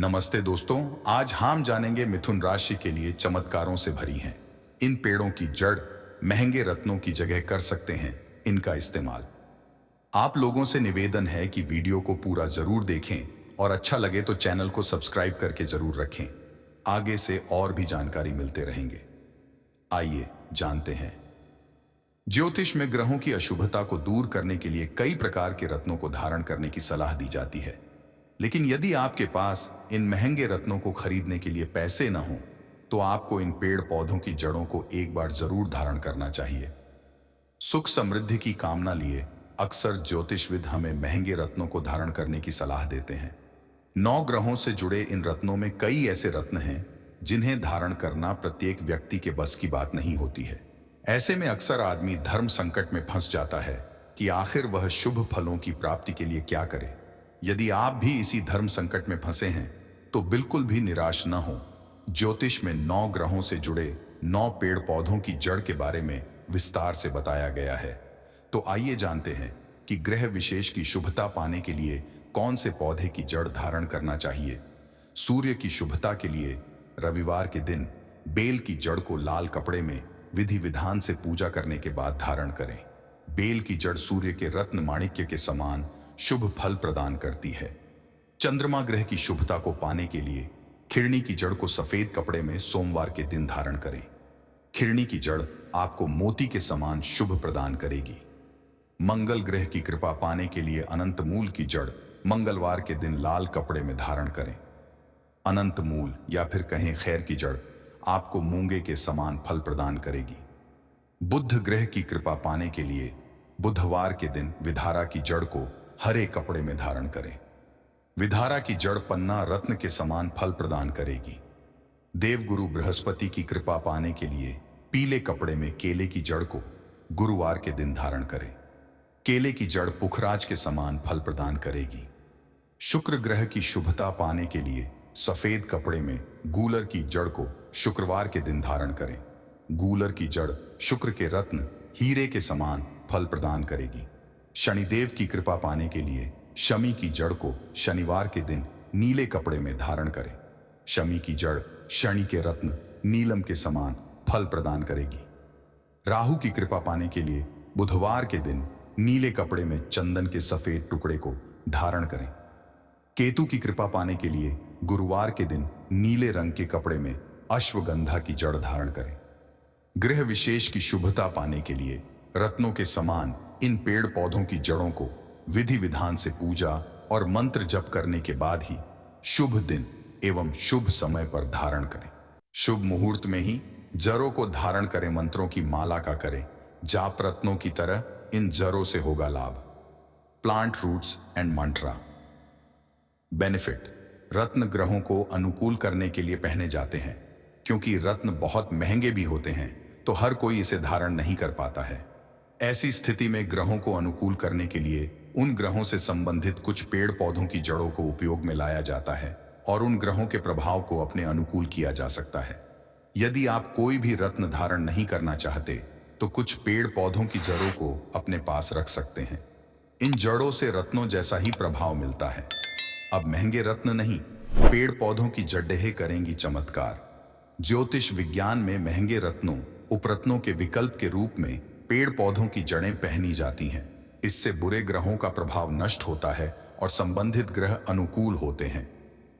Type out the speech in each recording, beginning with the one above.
नमस्ते दोस्तों, आज हम जानेंगे मिथुन राशि के लिए चमत्कारों से भरी हैं। इन पेड़ों की जड़ महंगे रत्नों की जगह कर सकते हैं इनका इस्तेमाल। आप लोगों से निवेदन है कि वीडियो को पूरा जरूर देखें और अच्छा लगे तो चैनल को सब्सक्राइब करके जरूर रखें। आगे से और भी जानकारी मिलते रहेंगे। आइए जानते हैं। ज्योतिष में ग्रहों की अशुभता को दूर करने के लिए कई प्रकार के रत्नों को धारण करने की सलाह दी जाती है। लेकिन यदि आपके पास इन महंगे रत्नों को खरीदने के लिए पैसे न हो तो आपको इन पेड़ पौधों की जड़ों को एक बार जरूर धारण करना चाहिए। सुख समृद्धि की कामना लिए अक्सर ज्योतिषविद हमें महंगे रत्नों को धारण करने की सलाह देते हैं। 9 ग्रहों से जुड़े इन रत्नों में कई ऐसे रत्न हैं जिन्हें धारण करना प्रत्येक व्यक्ति के बस की बात नहीं होती है। ऐसे में अक्सर आदमी धर्म संकट में फंस जाता है कि आखिर वह शुभ फलों की प्राप्ति के लिए क्या करे। यदि आप भी इसी धर्म संकट में फंसे हैं तो बिल्कुल भी निराश न हो। ज्योतिष में 9 ग्रहों से जुड़े 9 पेड़ पौधों की जड़ के बारे में विस्तार से बताया गया है। तो आइए जानते हैं कि ग्रह विशेष की शुभता पाने के लिए कौन से पौधे की जड़ धारण करना चाहिए। सूर्य की शुभता के लिए रविवार के दिन बेल की जड़ को लाल कपड़े में विधि विधान से पूजा करने के बाद धारण करें। बेल की जड़ सूर्य के रत्न माणिक्य के समान शुभ फल प्रदान करती है। चंद्रमा ग्रह की शुभता को पाने के लिए खिरनी की जड़ को सफेद कपड़े में सोमवार के दिन धारण करें। खिरनी की जड़ आपको मोती के समान शुभ प्रदान करेगी। मंगल ग्रह की कृपा पाने के लिए अनंत मूल की जड़ मंगलवार के दिन लाल कपड़े में धारण करें। अनंत मूल या फिर कहें खैर की जड़ आपको मूंगे के समान फल प्रदान करेगी। बुध ग्रह की कृपा पाने के लिए बुधवार के दिन विधारा की जड़ को हरे कपड़े में धारण करें। विधारा की जड़ पन्ना रत्न के समान फल प्रदान करेगी। देवगुरु बृहस्पति की कृपा पाने के लिए पीले कपड़े में केले की जड़ को गुरुवार के दिन धारण करें। केले की जड़ पुखराज के समान फल प्रदान करेगी। शुक्र ग्रह की शुभता पाने के लिए सफेद कपड़े में गूलर की जड़ को शुक्रवार के दिन धारण करें। गूलर की जड़ शुक्र के रत्न हीरे के समान फल प्रदान करेगी। शनिदेव की कृपा पाने के लिए शमी की जड़ को शनिवार के दिन नीले कपड़े में धारण करें। शमी की जड़ शनि के रत्न नीलम के समान फल प्रदान करेगी। राहु की कृपा पाने के लिए बुधवार के दिन नीले कपड़े में चंदन के सफेद टुकड़े को धारण करें। केतु की कृपा पाने के लिए गुरुवार के दिन नीले रंग के कपड़े में अश्वगंधा की जड़ धारण करें। ग्रह विशेष की शुभता पाने के लिए रत्नों के समान इन पेड़ पौधों की जड़ों को विधि विधान से पूजा और मंत्र जप करने के बाद ही शुभ दिन एवं शुभ समय पर धारण करें। शुभ मुहूर्त में ही जड़ों को धारण करें। मंत्रों की माला का करें जाप। रत्नों की तरह इन जड़ों से होगा लाभ। Plant roots and mantra benefit. रत्न ग्रहों को अनुकूल करने के लिए पहने जाते हैं। क्योंकि रत्न बहुत महंगे भी होते हैं तो हर कोई इसे धारण नहीं कर पाता है। ऐसी स्थिति में ग्रहों को अनुकूल करने के लिए उन ग्रहों से संबंधित कुछ पेड़ पौधों की जड़ों को उपयोग में लाया जाता है और उन ग्रहों के प्रभाव को अपने अनुकूल किया जा सकता है। यदि आप कोई भी रत्न धारण नहीं करना चाहते तो कुछ पेड़ पौधों की जड़ों को अपने पास रख सकते हैं। इन जड़ों से रत्नों जैसा ही प्रभाव मिलता है। अब महंगे रत्न नहीं, पेड़ पौधों की जड़ें करेंगी चमत्कार। ज्योतिष विज्ञान में महंगे रत्नों उपरत्नों के विकल्प के रूप में पेड़ पौधों की जड़ें पहनी जाती हैं। इससे बुरे ग्रहों का प्रभाव नष्ट होता है और संबंधित ग्रह अनुकूल होते हैं।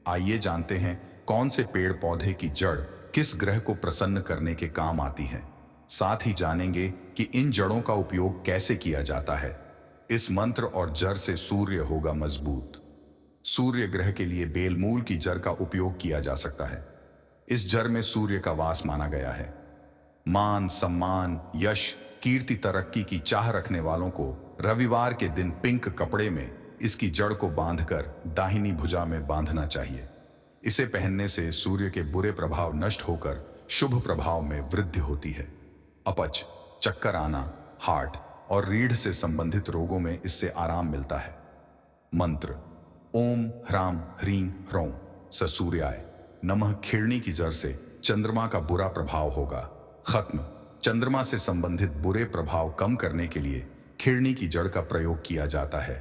आइए जानते हैं कौन से पेड़ पौधे की जड़ किस ग्रह को प्रसन्न करने के काम आती है। साथ ही जानेंगे कि इन जड़ों का उपयोग कैसे किया जाता है। इस मंत्र और जड़ से सूर्य होगा मजबूत। सूर्य ग्रह के लिए बेलमूल की जड़ का उपयोग किया जा सकता है। इस जड़ में सूर्य का वास माना गया है। मान सम्मान यश कीर्ति तरक्की की चाह रखने वालों को रविवार के दिन पिंक कपड़े में इसकी जड़ को बांधकर दाहिनी भुजा में बांधना चाहिए। इसे पहनने से सूर्य के बुरे प्रभाव नष्ट होकर शुभ प्रभाव में वृद्धि होती है। अपच, चक्कर आना, हार्ट और रीढ़ से संबंधित रोगों में इससे आराम मिलता है। मंत्र ओम ह्राम ह्रीं ह्रौं स सूर्याय नमः। खिरनी की जड़ से चंद्रमा का बुरा प्रभाव होगा खत्म। चंद्रमा से संबंधित बुरे प्रभाव कम करने के लिए खिरनी की जड़ का प्रयोग किया जाता है।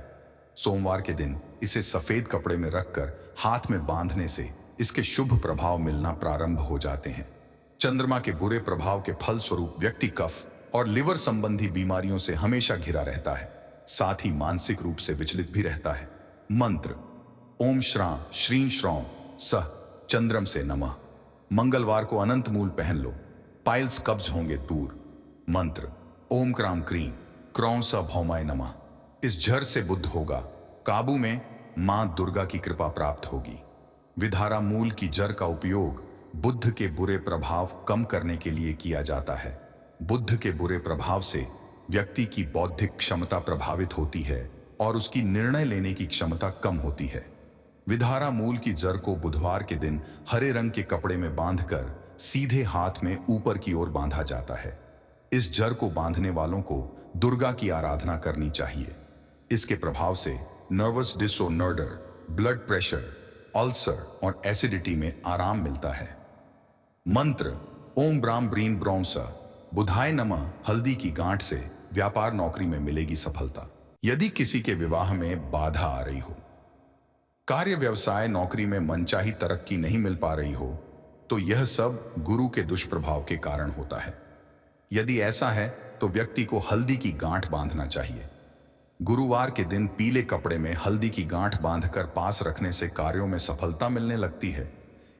सोमवार के दिन इसे सफेद कपड़े में रखकर हाथ में बांधने से इसके शुभ प्रभाव मिलना प्रारंभ हो जाते हैं। चंद्रमा के बुरे प्रभाव के फलस्वरूप व्यक्ति कफ और लिवर संबंधी बीमारियों से हमेशा घिरा रहता है, साथ ही मानसिक रूप से विचलित भी रहता है। मंत्र ओम श्रां श्रीं श्रौं सह चंद्रम से नमः। मंगलवार को अनंत मूल पहन लो, पाइल्स कब्ज होंगे दूर। मंत्र ओम क्राम क्रीं क्रौं स भौमाय नमः। इस झर से बुद्ध होगा काबू में, मां दुर्गा की कृपा प्राप्त होगी। विधारा मूल की जड़ का उपयोग बुद्ध के बुरे प्रभाव कम करने के लिए किया जाता है। बुद्ध के बुरे प्रभाव से व्यक्ति की बौद्धिक क्षमता प्रभावित होती है और उसकी निर्णय लेने की क्षमता कम होती है। विधारा मूल की जड़ को बुधवार के दिन हरे रंग के कपड़े में बांधकर सीधे हाथ में ऊपर की ओर बांधा जाता है। इस जड़ को बांधने वालों को दुर्गा की आराधना करनी चाहिए। इसके प्रभाव से nervous disorder, blood pressure, ulcer और एसिडिटी में आराम मिलता है। मंत्र ओम ब्राम ब्रीन ब्रौं स बुधाय नमः। हल्दी की गांठ से व्यापार नौकरी में मिलेगी सफलता। यदि किसी के विवाह में बाधा आ रही हो, कार्य व्यवसाय नौकरी में मनचाही तरक्की नहीं मिल पा रही हो, तो यह सब गुरु के दुष्प्रभाव के कारण होता है। यदि ऐसा है तो व्यक्ति को हल्दी की गांठ बांधना चाहिए। गुरुवार के दिन पीले कपड़े में हल्दी की गांठ बांधकर पास रखने से कार्यों में सफलता मिलने लगती है।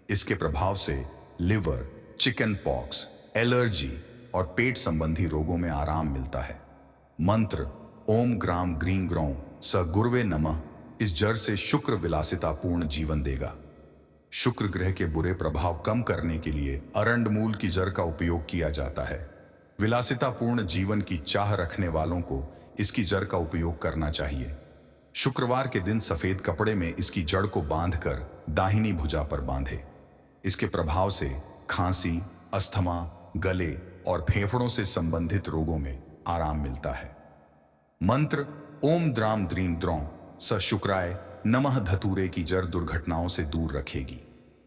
इसके प्रभाव से लिवर, चिकन पॉक्स, एलर्जी और पेट संबंधी रोगों में आराम मिलता है। मंत्र ओम ग्राम ग्रीं ग्रौं स गुरवे नमः। इस जड़ से शुक्र विलासितापूर्ण जीवन देगा। शुक्र ग्रह के बुरे प्रभाव कम करने के लिए अरंड मूल की जड़ का उपयोग किया जाता है। विलासितापूर्ण जीवन की चाह रखने वालों को इसकी जड़ का उपयोग करना चाहिए। शुक्रवार के दिन सफेद कपड़े में इसकी जड़ को बांधकर दाहिनी भुजा पर बांधे। इसके प्रभाव से खांसी, अस्थमा, गले और फेफड़ों से संबंधित रोगों में आराम मिलता है। मंत्र ओम द्राम द्रीं द्रौं स शुक्राय नमः। धतूरे की जड़ दुर्घटनाओं से दूर रखेगी।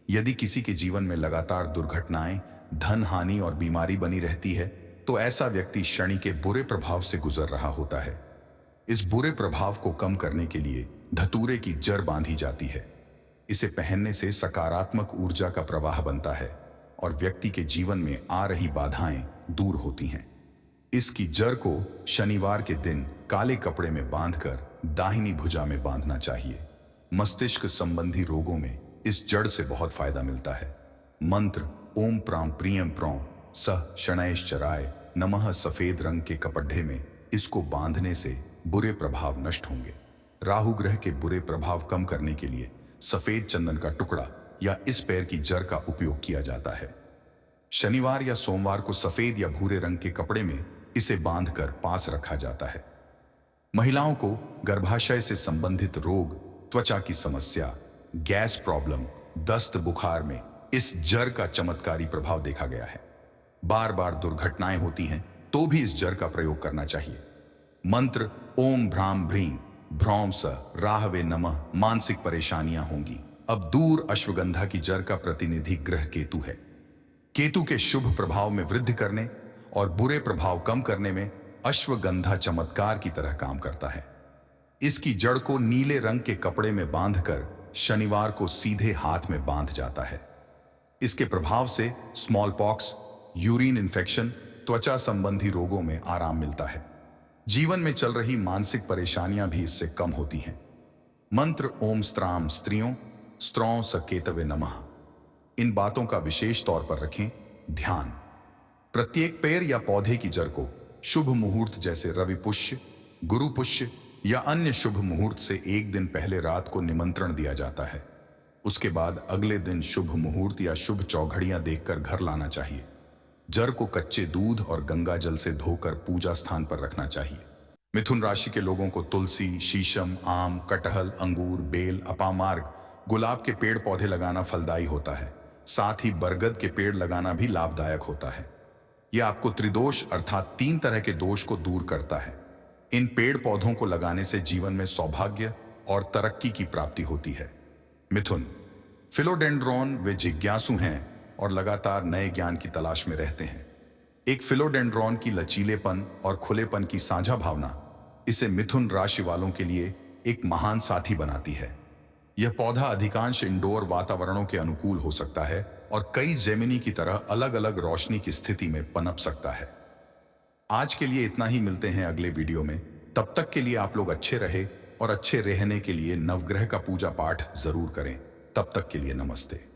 यदि किसी के जीवन में लगातार दुर्घटनाएं, धन हानि और बीमारी बनी रहती है, तो ऐसा व्यक्ति शनि के बुरे प्रभाव से गुजर रहा होता है। इस बुरे प्रभाव को कम करने के लिए धतूरे की जड़ बांधी जाती है। इसे पहनने से सकारात्मक ऊर्जा का प्रवाह बनता है और व्यक्ति के जीवन में आ रही बाधाएं दूर होती हैं। इसकी जड़ को शनिवार के दिन काले कपड़े में बांधकर दाहिनी भुजा में बांधना चाहिए। मस्तिष्क संबंधी रोगों में इस जड़ से बहुत फायदा मिलता है। मंत्र ओम प्रां प्रियम प्रौं सह शनैश्चराय नमः। सफेद रंग के कपड़े में इसको बांधने से बुरे प्रभाव नष्ट होंगे। राहु ग्रह के बुरे प्रभाव कम करने के लिए सफेद चंदन का टुकड़ा या इस पैर की जड़ का उपयोग किया जाता है। शनिवार या सोमवार को सफेद या भूरे रंग के कपड़े में इसे बांधकर पास रखा जाता है। महिलाओं को गर्भाशय से संबंधित रोग, त्वचा की समस्या, गैस प्रॉब्लम, दस्त, बुखार में इस जड़ का चमत्कारी प्रभाव देखा गया है। बार बार दुर्घटनाएं होती हैं तो भी इस जड़ का प्रयोग करना चाहिए। मंत्र ओम भ्राम भ्रीं भ्रौं स राहवे नमः। मानसिक परेशानियां होंगी अब दूर। अश्वगंधा की जड़ का प्रतिनिधि ग्रह केतु है। केतु के शुभ प्रभाव में वृद्धि करने और बुरे प्रभाव कम करने में अश्वगंधा चमत्कार की तरह काम करता है। इसकी जड़ को नीले रंग के कपड़े में बांधकर शनिवार को सीधे हाथ में बांध जाता है। इसके प्रभाव से स्मॉल पॉक्स, यूरिन इन्फेक्शन, त्वचा संबंधी रोगों में आराम मिलता है। जीवन में चल रही मानसिक परेशानियां भी इससे कम होती हैं। मंत्र ओम स्त्राम स्त्रियों स्त्रौं सकेतवे नमः। इन बातों का विशेष तौर पर रखें ध्यान। प्रत्येक पेड़ या पौधे की जड़ को शुभ मुहूर्त जैसे रवि पुष्य, गुरु पुष्य या अन्य शुभ मुहूर्त से एक दिन पहले रात को निमंत्रण दिया जाता है। उसके बाद अगले दिन शुभ मुहूर्त या शुभ चौघड़ियां देखकर घर लाना चाहिए। जड़ को कच्चे दूध और गंगा जल से धोकर पूजा स्थान पर रखना चाहिए। मिथुन राशि के लोगों को तुलसी, शीशम, आम, कटहल, अंगूर, बेल, अपामार्ग, गुलाब के पेड़ पौधे लगाना फलदायी होता है। साथ ही बरगद के पेड़ लगाना भी लाभदायक होता है। यह आपको त्रिदोष अर्थात 3 तरह के दोष को दूर करता है। इन पेड़ पौधों को लगाने से जीवन में सौभाग्य और तरक्की की प्राप्ति होती है। मिथुन फिलोडेंड्रॉन वे जिज्ञासु हैं और लगातार नए ज्ञान की तलाश में रहते हैं। एक फिलोडेंड्रॉन की लचीलेपन और खुलेपन की साझा भावना इसे मिथुन राशि वालों के लिए एक महान साथी बनाती है। यह पौधा अधिकांश इंडोर वातावरणों के अनुकूल हो सकता है और कई जेमिनी की तरह अलग अलग रोशनी की स्थिति में पनप सकता है। आज के लिए इतना ही, मिलते हैं अगले वीडियो में। तब तक के लिए आप लोग अच्छे रहे और अच्छे रहने के लिए नवग्रह का पूजा पाठ जरूर करें। तब तक के लिए नमस्ते।